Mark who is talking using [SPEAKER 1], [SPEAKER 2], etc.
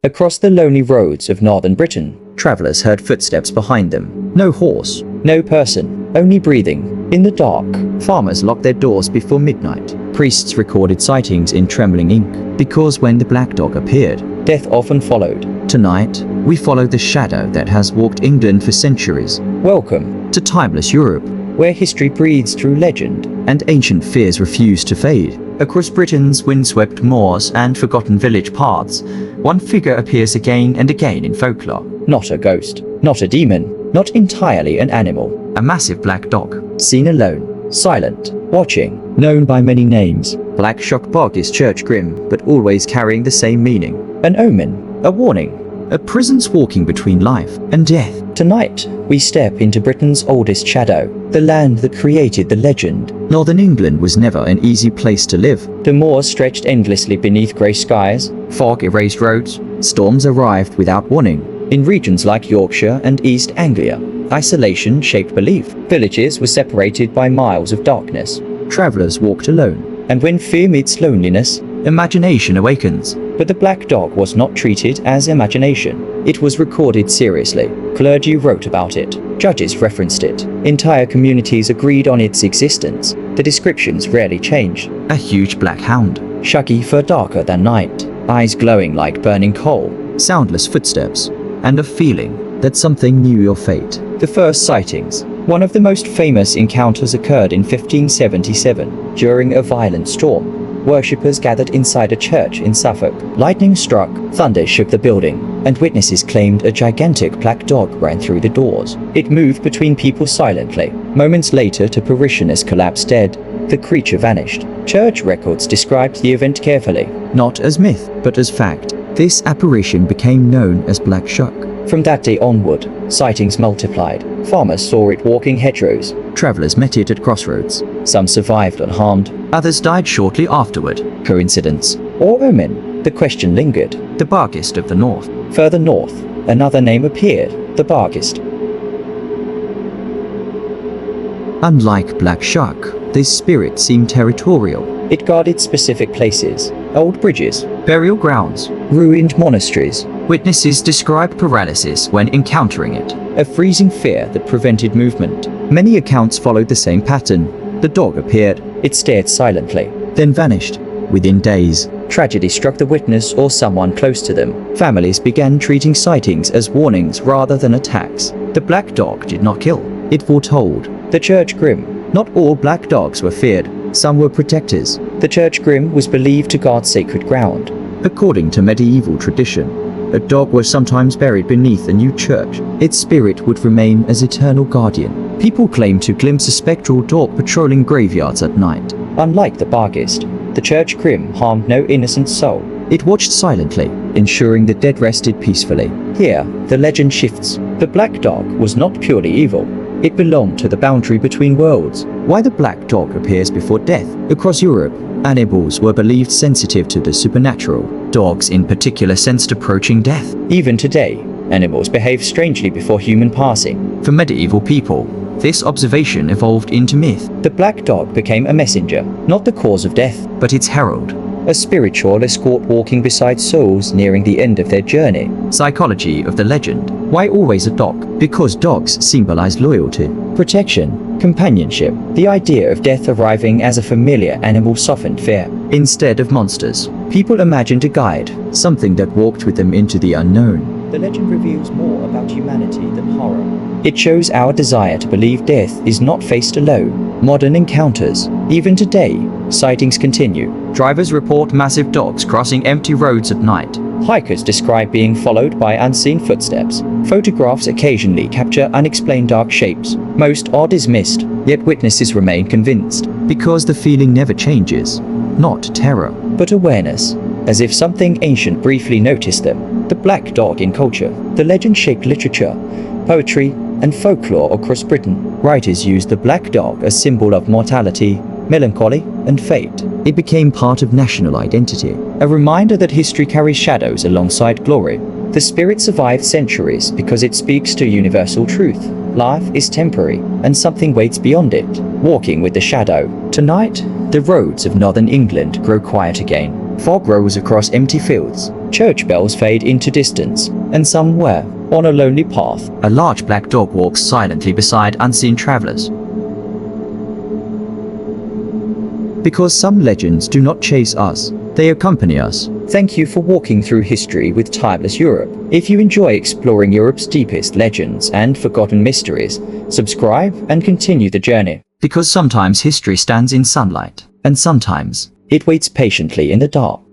[SPEAKER 1] Across the lonely roads of northern Britain, travelers heard footsteps behind them. No horse, no person, only breathing. In the dark, farmers locked their doors before midnight. Priests recorded sightings in trembling ink, because when the black dog appeared, death often followed. Tonight, we follow the shadow that has walked England for centuries. Welcome to timeless Europe, where history breathes through legend and ancient fears refuse to fade. Across Britain's windswept moors and forgotten village paths, one figure appears again and again in folklore. Not a ghost, not a demon, not entirely an animal. A massive black dog, seen alone, silent, watching, known by many names. Black Shuck, Barghest, church grim, but always carrying the same meaning. An omen, a warning, a presence walking between life and death. Tonight, we step into Britain's oldest shadow, the land that created the legend. Northern England was never an easy place to live. The moors stretched endlessly beneath grey skies, fog erased roads, storms arrived without warning. In regions like Yorkshire and East Anglia, isolation shaped belief. Villages were separated by miles of darkness. Travellers walked alone. And when fear meets loneliness, imagination awakens. But the black dog was not treated as imagination. It was recorded seriously. Clergy wrote about it. Judges referenced it. Entire communities agreed on its existence. The descriptions rarely changed. A huge black hound, shaggy fur darker than night, eyes glowing like burning coal, soundless footsteps, and a feeling that something knew your fate. The first sightings. One of the most famous encounters occurred in 1577, during a violent storm. Worshippers gathered inside a church in Suffolk. Lightning struck, thunder shook the building, and witnesses claimed a gigantic black dog ran through the doors. It moved between people silently. Moments later, the parishioners collapsed dead. The creature vanished. Church records described the event carefully, not as myth, but as fact. This apparition became known as Black Shuck. From that day onward, sightings multiplied. Farmers saw it walking hedgerows. Travelers met it at crossroads. Some survived unharmed, others died shortly afterward. Coincidence or omen? The question lingered. The Barghest of the north. Further north, another name appeared, the Barghest. Unlike Black Shuck, this spirit seemed territorial. It guarded specific places, old bridges, burial grounds, ruined monasteries. Witnesses described paralysis when encountering it, a freezing fear that prevented movement. Many accounts followed the same pattern. The dog appeared, it stared silently, then vanished. Within days, tragedy struck the witness or someone close to them. Families began treating sightings as warnings rather than attacks. The black dog did not kill, it foretold. The church grim. Not all black dogs were feared, some were protectors. The church grim was believed to guard sacred ground. According to medieval tradition, a dog was sometimes buried beneath a new church. Its spirit would remain as eternal guardian. People claim to glimpse a spectral dog patrolling graveyards at night. Unlike the Barghest, the church grim harmed no innocent soul. It watched silently, ensuring the dead rested peacefully. Here, the legend shifts. The black dog was not purely evil. It belonged to the boundary between worlds. Why the black dog appears before death? Across Europe, animals were believed sensitive to the supernatural. Dogs in particular sensed approaching death. Even today, animals behave strangely before human passing. For medieval people, this observation evolved into myth. The black dog became a messenger, not the cause of death, but its herald. A spiritual escort walking beside souls nearing the end of their journey. Psychology of the legend. Why always a dog? Because dogs symbolize loyalty, protection, companionship. The idea of death arriving as a familiar animal softened fear. Instead of monsters, people imagined a guide, something that walked with them into the unknown. The legend reveals more about humanity than horror. It shows our desire to believe death is not faced alone. Modern encounters. Even today, sightings continue. Drivers report massive dogs crossing empty roads at night. Hikers describe being followed by unseen footsteps. Photographs occasionally capture unexplained dark shapes. Most are dismissed, yet witnesses remain convinced. Because the feeling never changes. Not terror, but awareness. As if something ancient briefly noticed them. The black dog in culture. The legend shaped literature, poetry, and folklore across Britain. Writers used the black dog as symbol of mortality, melancholy, and fate. It became part of national identity, a reminder that history carries shadows alongside glory. The spirit survived centuries because it speaks to universal truth. Life is temporary, and something waits beyond it. Walking with the shadow. Tonight, the roads of northern England grow quiet again. Fog rolls across empty fields. Church bells fade into distance, and somewhere, on a lonely path, a large black dog walks silently beside unseen travelers. Because some legends do not chase us, they accompany us. Thank you for walking through history with Timeless Europe. If you enjoy exploring Europe's deepest legends and forgotten mysteries, subscribe and continue the journey. Because sometimes history stands in sunlight, and sometimes it waits patiently in the dark.